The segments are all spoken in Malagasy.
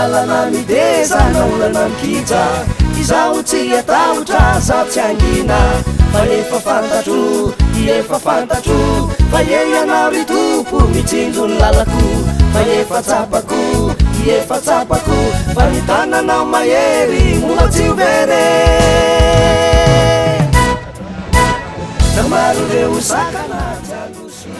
lalana mideza naolana mikitra izaho tsy atahotra zaho tsy angina fa efa fantatro efa fantatro fa eny ianao ry tompo mitsinjo ny lalako fa efa tsapako fa ny tananao mahery moa tsy overe na maro reo sakana jaloso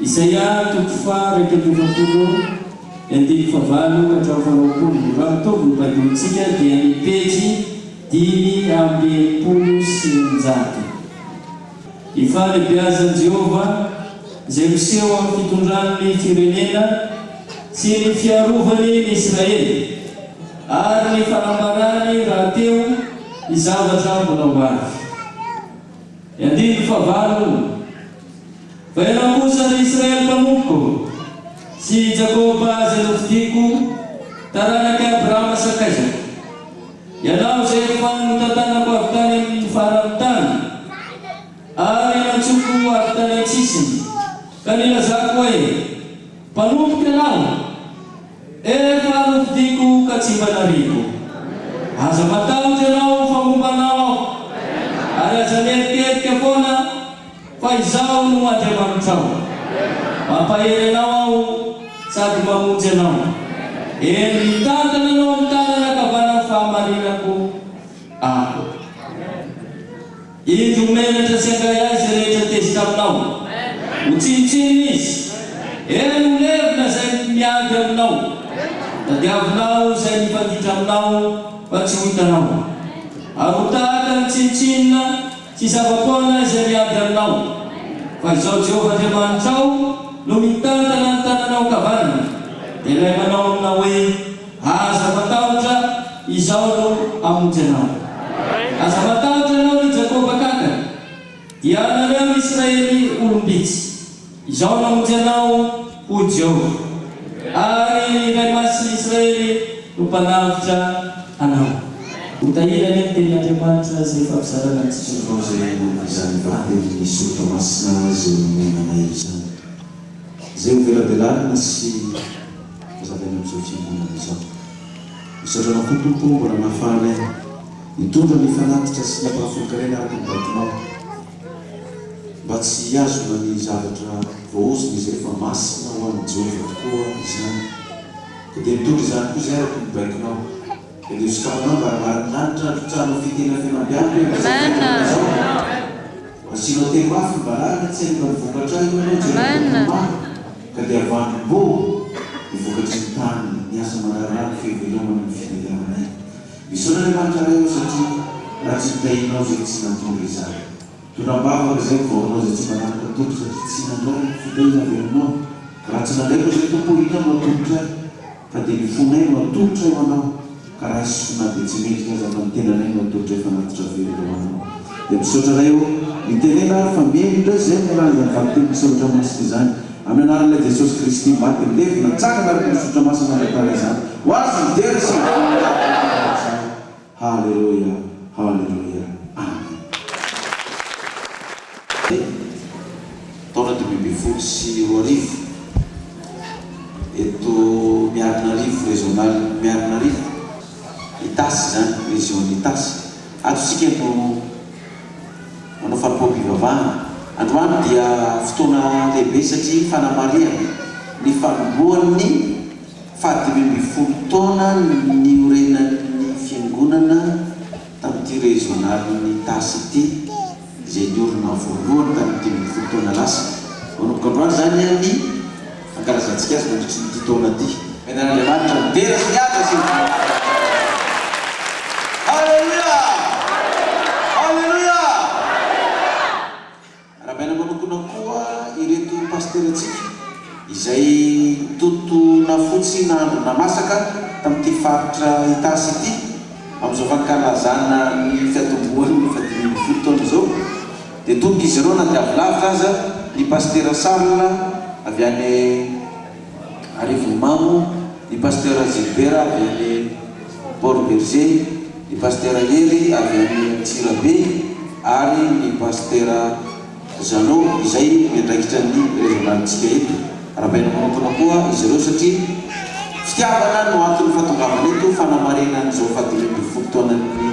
Isaia tukufa reketufutulo endi favalu katrafanokulu ramtobu baduntsika dia ny pejy 10:30 ifa lehibeazan'i Jehova zay miseho amin'ny fitondrany firenena sy ny fiarovany ny Israely ary ny fanambarany raha teo ny zavatra mbola ho avy. Andiny favalu fa ianamosany Israely mpanompo sy Jakoba zay nofidiko taranaka Abrahama sakaizako ianao zay efa notantanako avy tany amin'ny faran'ny tany ary nantsoko avy tany an-tsisiny ka nilazako hoe mpanompoka ianao efa nofidiko ka tsy mba nariko aza matahotra ianao fagombanao ary aza mieriketika foana fa izaho no Andriamanitrao mampahery anao aho sady mamonjy anao eny mitantana anao amin'ny tanana ankavanana fahamarinako aho indro menatra sy angay azy rehetra tezy taminao ho tsinitsiny izy eny ho levina zay miady aminao tadiavinao zay mifanditra aminao fa tsy ho hitanao ary ho tahaka ny tsinitsinina tsy zava-poana zay miady aminao fa izao Jehova Andriamanitrao no mitantana ny tananao kavanana dia ilay manao amina hoe aza matahotra izao no amonjy anao. aza matahotra anao ny Jakoba kakany ianareo Israely olombitsy izao namonjy anao ho Jehova ary Ray Masina Israely no mpanavitra anao hotahirany ny tenin'Andriamanitra zay fampizarana antsika zay izany vateny sotra masina zay menanay izany zay mivelabelarina sy fazavana amin'izao fiangonana izao misaotrana Tompo mbola nahafahanay mitondra ny fanatitra sy nampahafolonkarena araka ny batinao mba tsy azona ny zavatra voaozony izay fa masina ho an'ny Jehova tokoa izany dia mitondra izany koa zay araka ny baikonao dia isokamanao mba marinanitra trano fitena fianambiana zao asinao teny mafy mba rarina tsy hainy mba nivokatra ianao ka dia avandrom-bo nivokatry ny tany niasa manararano fivelomana ny fianakavianay misaona Andriamanitra reo satria raha tsy mitahinao zay tsy nantondra izany tonambavaka zay vaonao zay tsy manaraka tompo satria tsy nandrao fitahina avy aminao raha tsy nandraiky zay tompo hinao no atongotra fa dia nifonay no atongotra eo anao ka raha sona dia tsy mendrika aza fa nitenanay no atongotra efa natitra velomanao dia misaotra reo mitenena fa mendrika zay milanja ny vamiteny misaotra masina izany amin'ny anaran'ilay Jesosy Kristy maty milevina tsaka araka ny misaotra masina mandatara izany ho azy midery sy Halleluja, halleluja, amen. Taona 2010 sy 2010 eto Miarinarivo régional Miarinarivo Itasy zany région Itasy ato sika no manao fanompoam-pivavahana androany dia fotoana lehibe satria fanamariana ny fanombohan'ny 2010 taona ny orenan'ny fiangonana tamin'ity régional ny Tasy ity zay niorina voalohany tamin'ity 2010 taona lasa manomboka androany zany ny ankarazantsika azy mandritry nyity taona ity menan'Andriamanitra midera sy miatra sy halleluja halleluja rahabaina manokona koa ireto pasteratsika izay totona fotsy na andro namasaka tamin'ity faritra Itasy ity amin'izao fankalazana ny fiatombohan'ny 2010 taona zao dia tonga izy ireo na dia avy lavitra aza ny pastera Sarla avy any Arivomamo, ny pastera Gilbert avy any Port Berger, ny pastera Hery avy any Tsirabe ary ny pastera Zano izay miandraikitra ny régionalitsika eto rahabaina manokana koa izy ireo satria fitiavana no antony fahatongavana eto fanamarena n'izao 2010 taonan'ny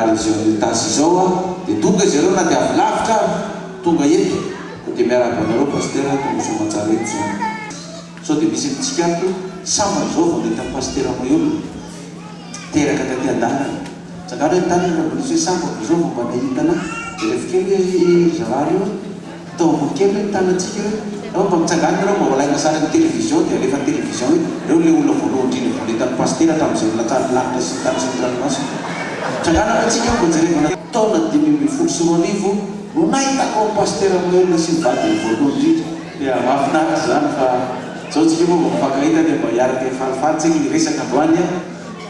région Itasy izao dia tonga izy ireo na dia avy lavitra tonga eto dia miaraka anareo pastera tonga somatsara eto zany sao dia misy amintsika ato samba zao vao nahita ny pastera Mayolo teraka taty an-dalana tsangano hoe tany rabonisy hoe samba zao vao mba nahitana dia rehefa kely zarary io taomboly kely hoe tanatsika hoe mba mitsangana reo mba olaina sara ny télévision dia alefa télévision reo le olona voalohany indrindra vao nahita ny pastera tamin'izay latsary lavitra sy tany sy ny ranomasina tsangana atsika mba jerevana taona 2010 sy 2010 no nahitako ny pastera Mayolo sy mivady voalohany indrindra dia mahafinaritra zany fa zao tsika moa mba mifankahita dia mba hiaraka falifaly tsika hiresaka androany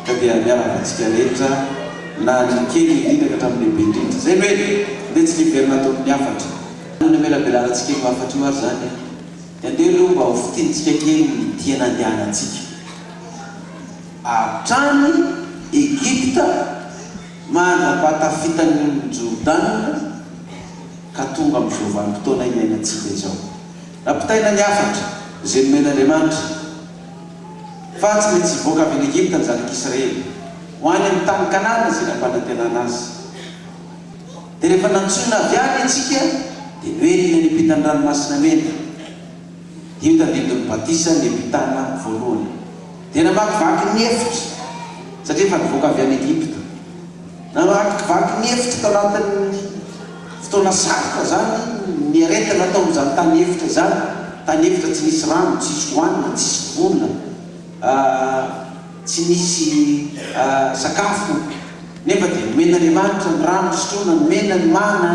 ka dia miaraka antsika rehetra na ny kely indrindra ka hatramin'ny lehibe indrindra zay no hoe nde tsy niverina atao amin'ny hafatra ny melabelanantsika ny hafatra io ary zany andeha aloha mba ho fitinitsika kely ny tiana andehanantsika hatrany Egypta mandrapahatafitan'ny Jordana ka tonga amin'izao vanim-potoana iainantsika izao rampitaina ny hafatra zay nomen'Andriamanitra fa tsy maintsy hivoaka avy ny Egypta ny zanak'Israely ho any amin'ny tany Kanana zay nampanantenana azy dia rehefa nantsoina avy any antsika dia noenina ny ampitany ranomasina mena io tadidin'ny batisa ny ampitana voalohany dia namakivaky ny efitra satria efa nivoaka avy any Egypta namakivaky ny efitra tao anatin'ny fotoana sarotra zany ny aretina atao amin'izany tany efitra zany tany efitra tsy nisy rano tsisy hoanina tsisy vonona tsy nisy sakafo nefa dia nomena Andriamanitra ny rano sotroina ny mena ny mana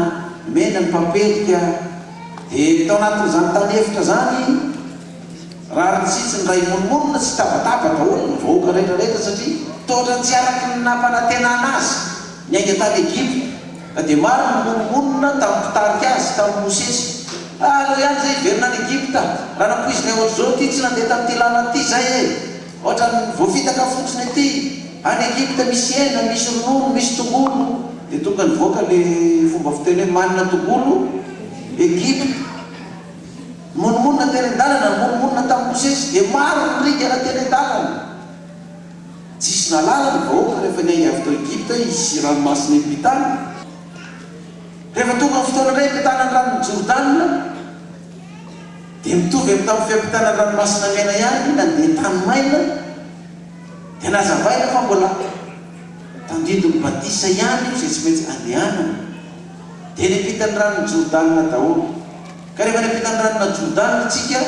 ny mena ny papelika dia tao anatin'izany tany efitra zany raha ritsitsy ny ray monomonina sy tabataba daholo ny vahoaka rehetrarehetra satria toatra tsy araky ny nampanantenana azy niainga tany Egypta dia maro mononmonina tamin'ny mpitarika azy tamin'ny Mosesy. Aleo ihany zay iverina any Egypta raha nampoizina ohatr'izao ty tsy nandeha tamin'ity làna ty zay e ohatra ny voafitaka fotsiny aty any Egypta misy hena, misy ronono, misy tongolo dia tonga nivoaka le fomba fiteny hoe manina tongolo Egypta. Monomonina teny an-dalana, monomonina tamin'ny Mosesy dia maro nirikana teny an-dalana. Tsisy nalala ny vahoaka rehefa niainga avy tao Egypta isy ranomasina impitana. Rehefa tonga ny fotoana indray impitana ny ranon'ny Jordana dia mitovy amin'ny tamin'ny fiampitana ny ranomasina mena ihany nandeha tany maina dia nazavaina fa mbola tandidon'ny batisa ihany io izay tsy maintsy andehanana. Dia niampita ny ranon'ny Jordana daholo. Ka rehefa niampita ny ranona Jordana tsika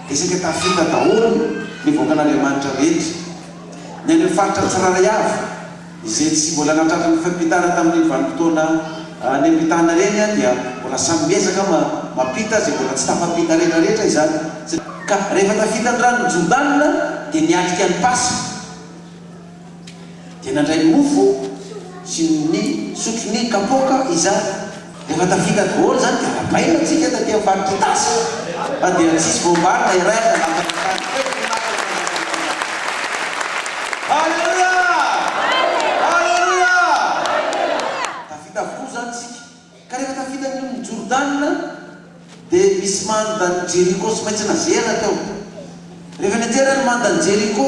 dia isaka tafita daholo ny voakan'Andriamanitra rehetra. Ny any faritra tsiraray avy izay tsy mbola natratra ny fampitana tamin'ny vanim-potoana ny ampitana reny dia mbola samy miezaka mampita zay mbola tsy tafampita rehetrarehetra izany. Ka rehefa tafita ny ranon'ny Jordana dia niatrika ny Pasika dia nandray ny mofo sy ny sotro ny kapoaka izany. Rehefa tafita daholo zany dia rabaina tsika taty amin'ny faritra tasy dia tsisy voambarina iray Alleluia! Alleluia! Tafita avokoa zany tsika. Ka rehefa tafita ny Jordana dia misy mandan'ny Jeriko tsy maintsy nazerana tao. Rehefa najerana ny mandan'ny Jeriko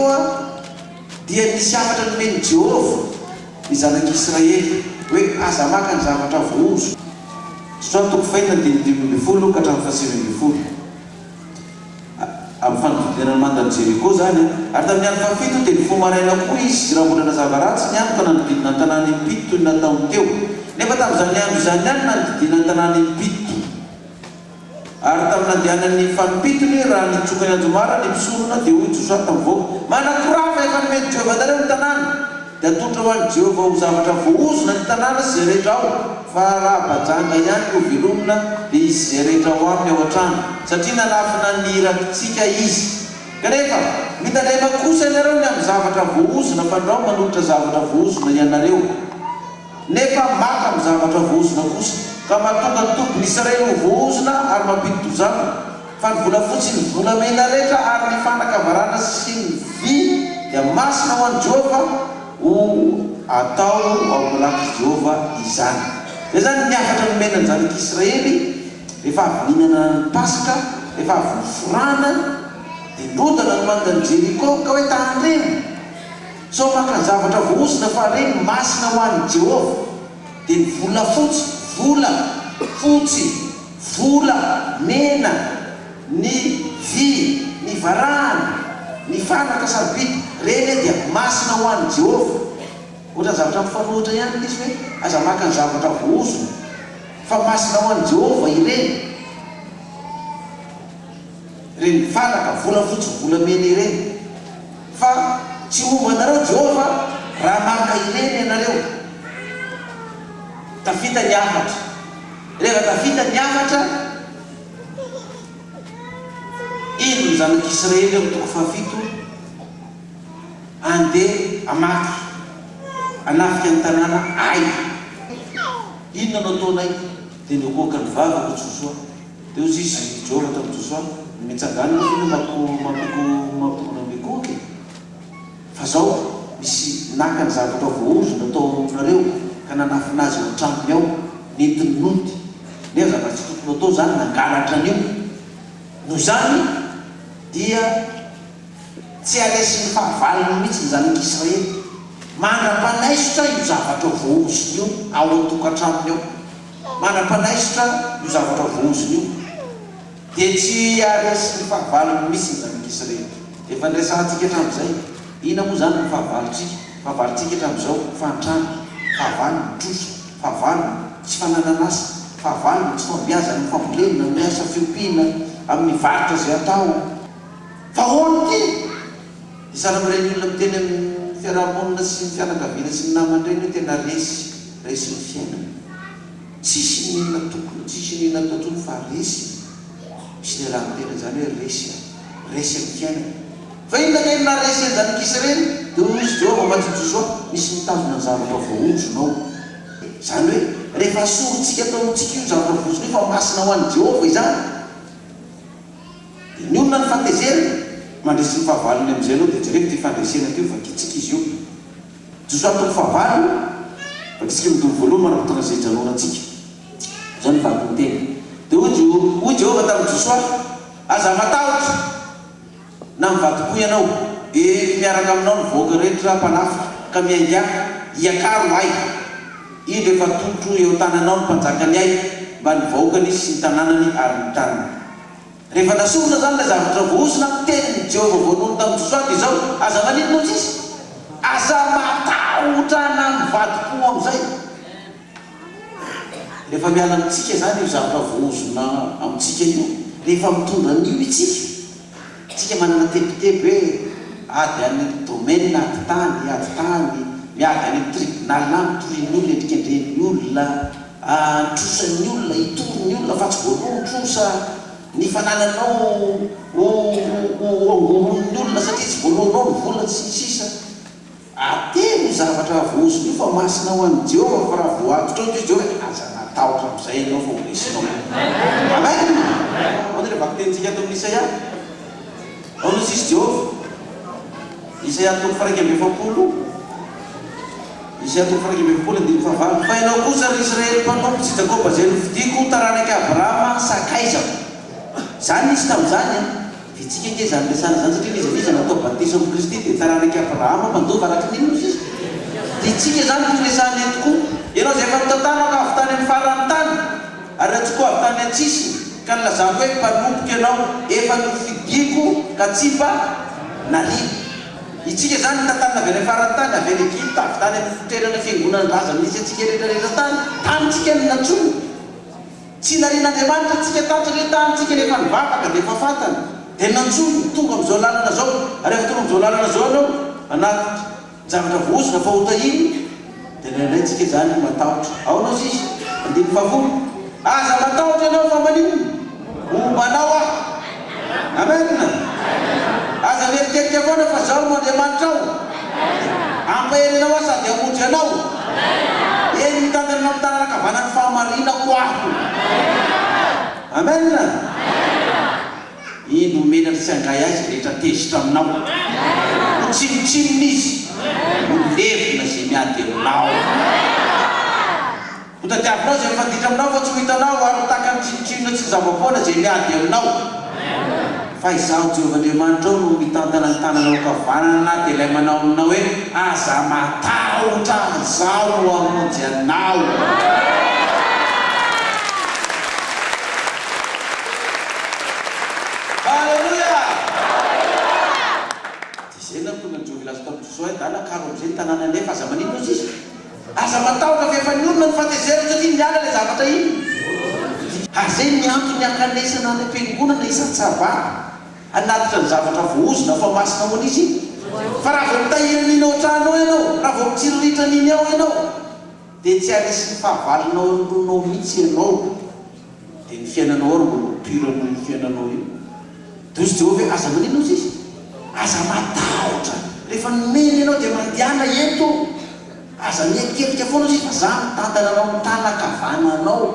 dia nisy hafatra nomeny Jehova ny zanak'Israely hoe aza maka ny zavatra voaozo. Sotra toko faina 5:10 ka hatramin'ny 7:10 amin'ny fanodidinana ny mandan'ny Jeriko zany. Ary tamin'ny andro fahafito dia ny fomaraina koa izy raha mbola nazava ratsy ny andro ka nanodidina ny tanàna impito toy ny nataony teo. Nefa tamin'izany andro izany ihany nanodidina ny tanàna impito. Ary tamin'ny nandehanan'ny fanompitony raha nitsokany Anjomara ny mpisorona dia hoy Josoa tamin'voaka manakorava efa nomeny Jehova anareo ny tanàna dia atotra ho an'i Jehova ho zavatra voaozona ny tanàna sy zay rehetra ao fa raha bajanga ihany ho velomina dia izy zay rehetra ao aminy ao an-trano satria nalafina ny irakitsika izy. Kanefa mitandrema kosa ianareo ny amin'ny zavatra voaozona fa andao manolotra zavatra voaozona ianareo nefa maka amin'ny zavatra voaozona kosa ka mahatonga ny tompony Israely ho voaozona ary mampidi-dozana fa ny volafotsy ny volamena rehetra ary ny fanakavarana sy ny vy dia masina ho an'i Jehova ho atao ao malaky Jehova izany. Dia zany niafatra nomena ny zanak'Israely rehefa avy nihinana ny Pasika rehefa avy niforana dia nodana ny mandan'ny Jeriko ka hoe tandreny so maka ny zavatra voaozona fa reny masina ho an'i Jehova. Dia ny volafotsy, vola fotsy, vola mena, ny vy, ny varahana, ny fanaka sarobidy reny dia masina ho an'i Jehova. Ohatra zavatra mifanohitra ihany izy hoe aza maka ny zavatra voaozona fa masina ho an'i Jehova ireny. Reny fanaka, vola fotsy, vola mena ireny fa tsy homba anareo Jehova raha maka ireny ianareo. Tafita ny hafatra. Rehefa tafita ny hafatra ino ny zanak'Israely amin'ny toko fahafito andeha amaky anafika ny tanàna Ai. Inona no ataonay dia niokoaka ny vavako Josoa. Dia ozy izy Jehova tamin'i Josoa mitsangana mamikoky fa zao misy naka ny zavatra voaozona atao aminareo ka nanafina azy ao an-trampony ao nentiny nody nefa zavatra tsy tokony atao zany nangalatra an'io. Noho izany dia tsy aresin'ny fahavaliny mihitsy ny zanak'Israely manam-panaisotra io zavatra voaozona io ao an-tokantramony ao. Manam-panaisotra io zavatra voaozona io dia tsy aresin'ny fahavaliny mihitsy ny zanak'Israely. Efa ndraisantsika hatramin'izay ina moa zany ny fahavalitsika. Fahavalitsika hatramin'izao fantrano, fahavaliny trosa, fahavaliny tsy fanananasa, fahavaliny tsy fambiaza ny fambolena miasa fiompiana amin'ny varitra zay atao. Fa hono ty isana amin'ireny olona miteny amin'ny fiarahamonina sy ny fianakaviana sy ny namandreny hoe tena resy ny fiainana. Tsisy ninona tokony, tsisy ninona tontolo fa resy. Misy le raha mitena zany hoe resy amin'ny fiainana. Fa inona ka inona resy ny zanak'Israely dia hoy izy Jehova maty Josoa misy mitazona ny zavatra voaozonao zany hoe rehefa sorotsika atao amintsika io zavatra vosona io fa masina ho an'i Jehova izany dia ny olona ny fantezeriny mandresy ny fahavalony amin'izay anao dia jereko ty fandresena ty vakitsika izy io josoatony fahavalony vakitsika mitovy voalohany manapotona izay janonantsika zao ny vakony teny dia hoy Jehova tamin'ny Josoa aza matahotra na mivady-po ianao miaraka aminao ny voaka rehetra mpanafika ka miainga iakaro ay iny rehefa totro eo tananao ny mpanjakany ay mba ny vahoakany izy sy ny tanànany ary ny taniny rehefa nasorona zany la zavatra vohosina tenin'ny Jehova voalohany tamin'ny Josoa dia zao aza maninona tsisy aza matahotra na mivady-po amin'izay rehefa miala amintsika zany io zavatra vohosina amintsika io rehefa mitondra an'io tsika manana tepitepy hoe ady any domaine ady tany miady any tribunal mitorian'ny olona endrikendren'ny olona trosan'ny olona itoriny olona fa tsy voalohany trosa ny fanananao angoron'ny olona satria tsy voalohanao ny vola tsy sisa ateno zavatra vohosina io fa masina ho an'i Jehova fa raha voatotra ao Jehova aza natahotra amin'izay ianao fa horesinao amen ohatry le vakitentsika ato amin'ny Isaia ao no sisy Jehova Isaia toko faraiky amby efapolo Isaia toko faraiky amby efapolo andimy fahavalo fa ianao kosa ry Israely mpanompo tsy Jakoba zay novidiko taranaka Abrahama sakaizako zany izy tamin'izany ditsika nke zany lesana zany satria lizaviza natao batiso amin'ny Kristy dia taranaka Abrahama mandova araka n'inona izy dia tsika zany filesany tokoa ianao zay efa mitantana ka avy tany amin'ny farany tany ary atsikoa avy tany antsisy ka nilazako hoe mpanompoka ianao efa nofidiko ka tsy mba narivo itsika zany tantana avy any farany tany avy any Egypta avy tany amin'ny toerana fiangonana raza misy atsika rehetrarehetra tanytsika ny natsono tsy narian'Andriamanitra tsika tatry tanytsika rehefa nivavaka dia efa fantany dia nantsono tonga amin'izao lalana zao rehefa tonga amin'izao lalana zao anao anaty zavatra vohosina fa hotahiny dia nandray tsika zany matahotra ao anao sisy andiny favolo aza matahotra ianao fa maninona ombanao ah amen aza mieritherika foana fa zao no Andriamanitra ao ampahelinao ah sady amonjy anao eny mitandana amin'ny tanana kavanany fahamarinako aho amen ino menatra sy angay azy rehetra tezitra aminao no tsinotsinon'izy no levina zay miady aminao ho tadiavinao zay mifanditra aminao fa tsy ho hitanao ary taka ny tsinotsinona tsy zavapoana zay miady aminao fa izaho Jehovandriamanitra ao no mitantana ny tananao kavanana dia ilay manao aminao hoe aza matahotra zaho no amonjy anao halleluia dia zay na tonga ny Jehova ilaza tamin'ny Josoa dala karo amin'izay ny tanàna nefa aza maninona izy aza matahotra fa efa ny olona ny fantezeriny satria miala ilay zavatra iny azay miantony ankanesana ny ampiangonana isan-tsava anatitra ny zavatra vohosina fa masina ho an'izy fa raha vao mitahirin'iny ao trano ianao raha vao mitsiriritra-n'iny ao ianao dia tsy arisy ny fahavalonao ronao mihitsy ianao dia ny fiainanao ary mbola pirano ny fiainanao io dozy Jehova hoe aza maninona izy aza matahotra rehefa nomeny ianao dia mandehana eto aza mieketrika foana izy fa za mitantana anao ny tanakavananao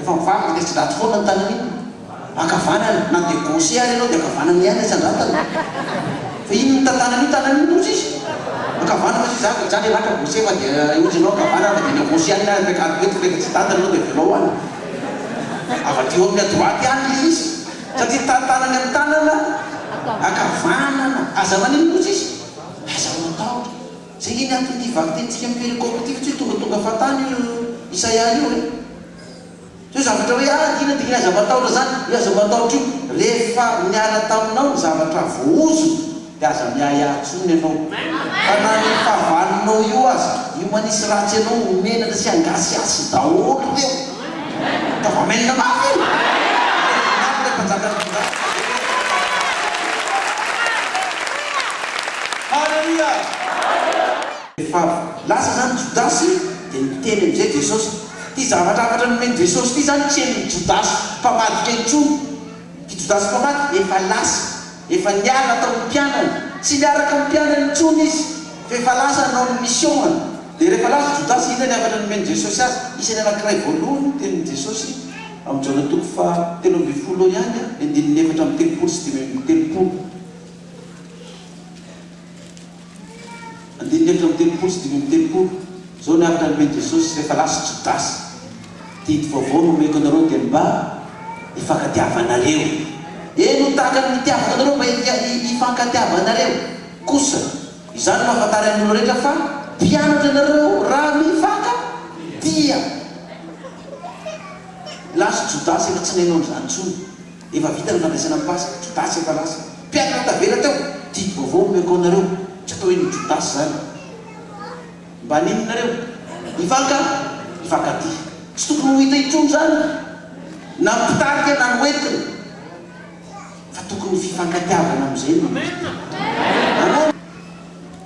efa mivavaka dia tsy raty foana ny tanana iny akavanana na dia gauche ary ianao dia akavanana ihany isan-dratana fa iny ny tantanana iny tanana iny ozy izy akavanana fa sy zaka zany raka gauche fa dia ozy ianao akavanana dia ny gauche ihany na rekatoety rehefa tsy tantana ianao dia velao any avatio amin'ny adroaty ihany le izy satria tantanany amin'ny tanana akavanana aza maninona ozy izy aza matahotra zay iny antony vakitentsika amin'ny perikopatiky tsy tonga fatany Isaia io hoe so zavatra hoe ina dia aza matahotra zany aza matahotra io rehefa miala taminao ny zavatra vohozo dia aza miayatsony ianao fa na ny fahavalonao io aza io manisy ratsy ianao menana sy angasiasy daholo reo tavamenina mafy halleluia rehefa lasa zany Jodasy dia niteny amin'izay Jesosy ty zavatra afatra nomeny Jesosy ty zany tsy hen'ny Jodasy mpamadika intsony ty Jodasy mpamaty efa lasa efa niala tao ny mpianany tsy miaraka amin'ny mpianany intsony izy fa efa lasa nanao ny mission dia rehefa lasa Jodasy iny ny afatra nomeny Jesosy azy isany anankiray voalohany tenin'i Jesosy amin'ny jaona toko fa 17 ihany a 14 sy 30 zao ny afatra nomeny Jesosy rehefa lasa Jodasy tidy vaovao nomeko anareo dia mba hifankatiavanareo eno tahaka ny mitiavana anareo mba hifankatiavanareo kosa izany mahafantary amin'olo rehetra fa mpianatra anareo raha mifankatia lasa Jodasy efa tsy nainao an'izany intsony efa vita ny fandraisana amin'ny Pasika Jodasy efa lasa mpianatra tavela teo tidy vaovao nomeko anareo tsy atao hoe ny Jodasy zany mba ninonareo hifankatia tsy tokony ho hita intsony zany na mitarika na noentina fa tokony fifankatiavana amin'izay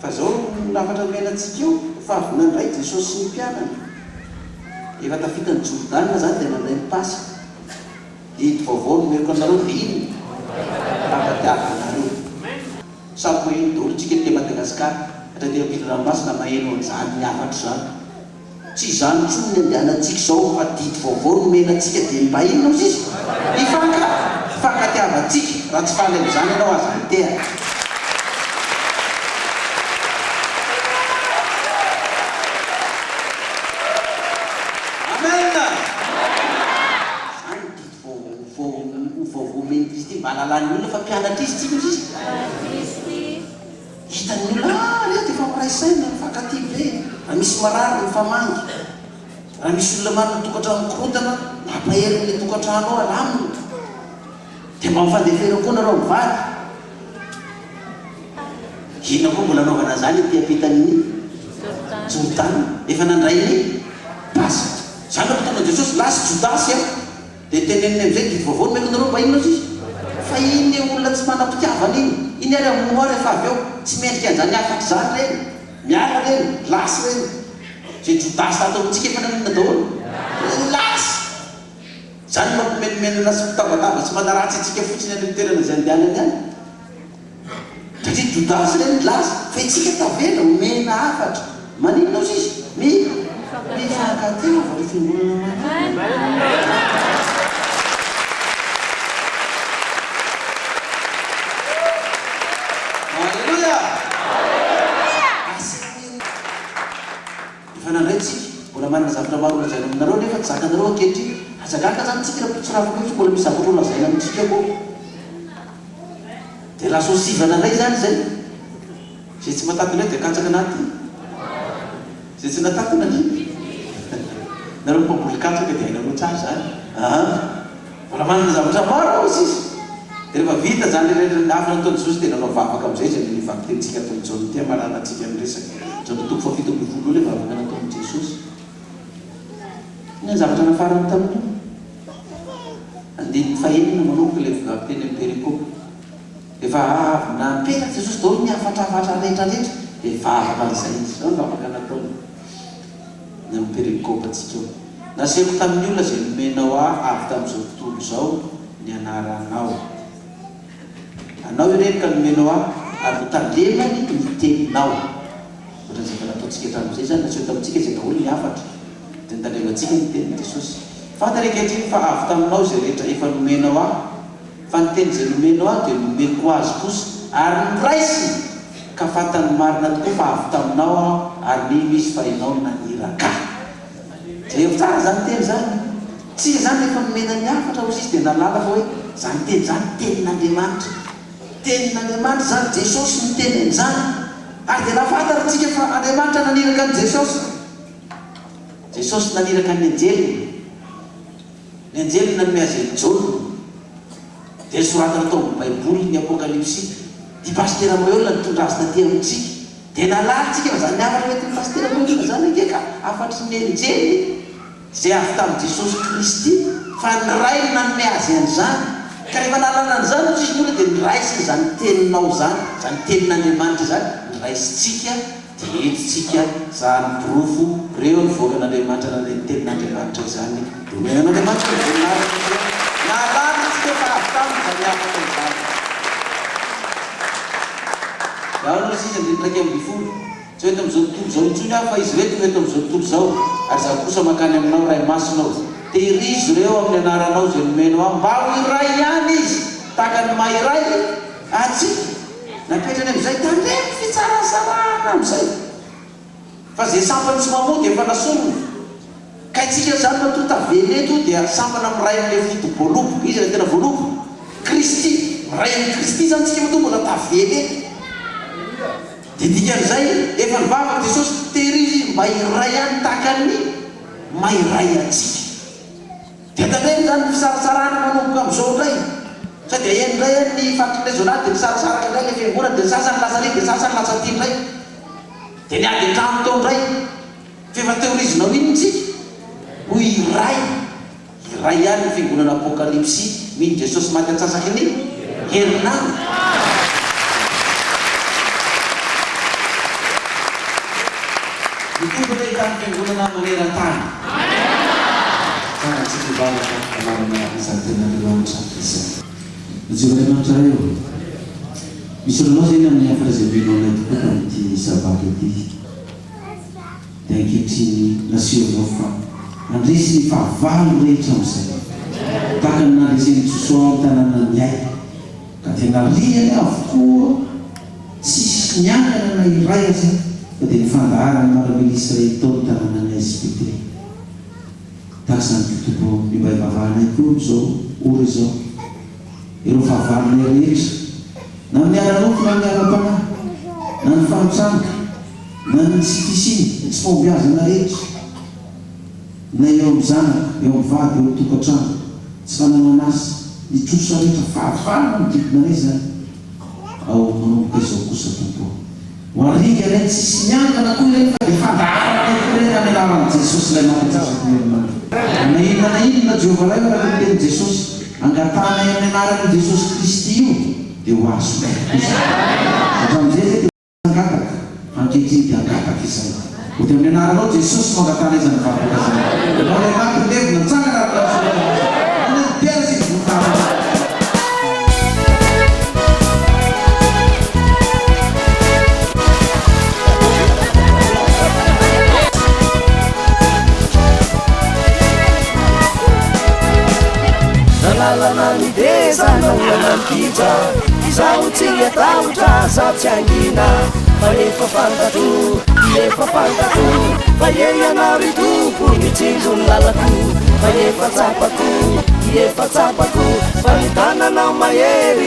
fa zao nafatra menantsika io fa avy nandray Jesosy sy ny mpianany efa tafita ny Jordana zany dia nandray ny Pasika hity vaovao nomeko anareo dia iny fifankatiavanareo samy hoe daholo tsika te Madagasikara dia ampidranomasina maheno an'izany ny afatra zany tsy izany intsony ny andehanantsika zao fa didy vaovao nomenantsika dia mba inona izy izy hifankatiavantsika raha tsy faly amin'izany ianao azy antea amena zany didy vaovao omeny Kristy mba halalany olona fa mpianatra izy tsika izy hitany olona rehefa efa miray saina mifankatia be raha misy marary mifamangy raha misy olona manana tokantrano mikorotana nampahery tokantrano ao alamina dia mba mifandefery koa nareo mivady ina koa mbola anaovana zany ty ampitan'ny Jordana efa nandray ny Pasika zany no tonga Jesosy lasa Jodasy dia teneniny amin'izay didy vaovao nomeko anareo mba inona izy fa iny olona tsy manam-pitiavana iny ary amoa rehefa avy eo tsy mendrika an'izany afatra zany reny miala reny lasy reny zay Jodasy tato amintsika efa nanina daholo lasy zany mampimenomenana sy fitabataba tsy manaratsy itsika fotsiny any toerana izay andehanany any satria Jodasy reny lasy fa itsika tavela omena afatra maninona izy izy mifankatiava ny fiangonana nandraytsika mbola manana zavatra maro lazaina aminareo nefa tsy zakanareo ankehitry azagaka zany tsika raha potsirafako io mbola misy zavatra lazaina amintsika koa dia lasa osivana indray zany zay zay tsy matatona dia katsaka anaty zay tsy natatona ny nareo mpamboly katsaka dia hainareo tsara zany mbola manana zavatra maro izy dia rehefa vita zany afana ataony Jesosy dia nanao vavaka amin'izay zay nivakitentsika ataony jaona tia maranatsika amin'ny resaka jaona toko fa 17 le vavaka nataony Jesosy ny zavatra nafarany tamin'io andininy fahenina manomboka le teny amin'ny perikopa efa avy napetraka Jesosy daholo ny afatrafatra rehetrarehetra dia vavaka an'izay izy zao ny vavaka nataony ny amin'ny perikopa atsika eo naseko tamin'ny olona zay nomenao avy tamin'izao tontolo zao ny anaranao anao ireny ka nomenao ary notalemany ny teninao ohatrany zay nataontsika hatramin'izay zany naseo tamintsika zay daholo ny afatra dia nitalemantsika ny tenin'i Jesosy fantany ankehitriny fa avy taminao zay rehetra efa nomenao fa ny teny zay nomenao dia nomeko azy kosa ary niraisiny ka fantany marina tokoa fa avy taminao ary ny misy fa ianao naniraka zay efa tsara zany teny zany tsy zany efa nomena ny afatra ozy izy dia nalala fa hoe zany teny zany tenin'Andriamanitra tenin'Andriamanitra zany Jesosy ny teneny zany ary dia nafantarantsika fa Andriamanitra naniraka ny Jesosy naniraka ny anjely nanome azy ejolona dia soratana tao amin'ny baiboly ny apokalipsy ty pastera Moeola nitondra azy taty amintsika dia nalatsika fa zany afatra mety ny pastera Moeola zany akeka afatry ny anjely zay avy tamin'i Jesosy Kristy fa niray no nanome azy an'izany ka rehefa nalala an'izany ozy izy ny olona dia niraisiny zany teninao zany zany tenin'Andriamanitra zany niraisitsika dia entitsika zany pirofo reo ny voakan'Andriamanitra na ny tenin'Andriamanitra zany domenan'Andriamanitra nalala tsika fa avy taminy zany afatra izany. Yaona izy andiny raiky amby folo tsy eto am'izao tontolo zao intsony aho fa izy reto eto am'izao tontolo zao ary za kosa makany aminao ray masinao tehirizy reo amin'ny anaranao zay nomeno ao mba ho iray ihany izy tahaka ny mahiray atsy napetrany am'izay tandremo fitsarasarana am'izay fa zay sampany tsy mamody efa nasorony ka itsika zany matota veneto dia sampana amiray am'le fito voalobo izy la tena voalobo Kristy miray amin'ny Kristy zany tsika mato mbola taveneto dia dikan'izay efa nivavaka Jesosy tehirizy mba iray ihany tahakany mahiray atsika dia tandremo zany fisarasarana manomboka am'izao ndray sady eny ndray ny fampitezonady dia misarasaraka ndray le fiangonana dia sasany lasa reny dia sasany lasa ty ndray dia niady an-trano tao ndray fefa teorizinao iny tsika ho iray ihany ny fiangonana apokalipsy mino Jesosy maty antsasaky ny herinandro mitombo ndray tany fiangonana maneran-tany tsara tsika valaka amanana izany tena rilanitra izay Andriamanitra reo misy olanao zay amin'ny hafahazabenao anay tokoa tamin'ity sabata ity dia ankehitriny nasiovanao fa andresy ny fahavalo rehetra amin'izay tahaka ny nandreseny Josoa amin'ny tanàna miay ka tena riany avokoa tsisy niangana na iray aza fa dia nifandaharany maramely Israely tao ny tanàna ny Ezipte tahaka izany totobo mibaivavahanay koa zao ory zao ireo fahavalonay rehetra na miara-nofo na miara-panahy na ny fahatranga na ny tsy fisiny tsy fombiazana rehetra na eo amin'ny zanaka eo amin'ny vady eo amin'ny tokantrano tsy fananana azy nitrosa rehetra fahavalona midikona ray zany ao manomboka izao kosa tompo ho ariga ilay tsisy miankana koa ilay fa dia fandaharana koa ilay amelarana Jesosy ilay mampitrasako merimandro na inona Jehova ray raha miteny Jesosy angatana amin'ny anaran'i Jesosy Kristy io dia ho azo hatramin'izay zay dia angataka ankehitriny dia angataka izay ho dia amin'ny anaranao Jesosy mangatana izany vahoaka zany nao ilay mampilevina nitsangana piara sy votana lalana mideza naolana mikitra izaho tsy atahotra zaho tsy angina fa efa fantatro fa ianao tompo mitsinjo ny lalako fa efa tsapako fa ny tananao mahery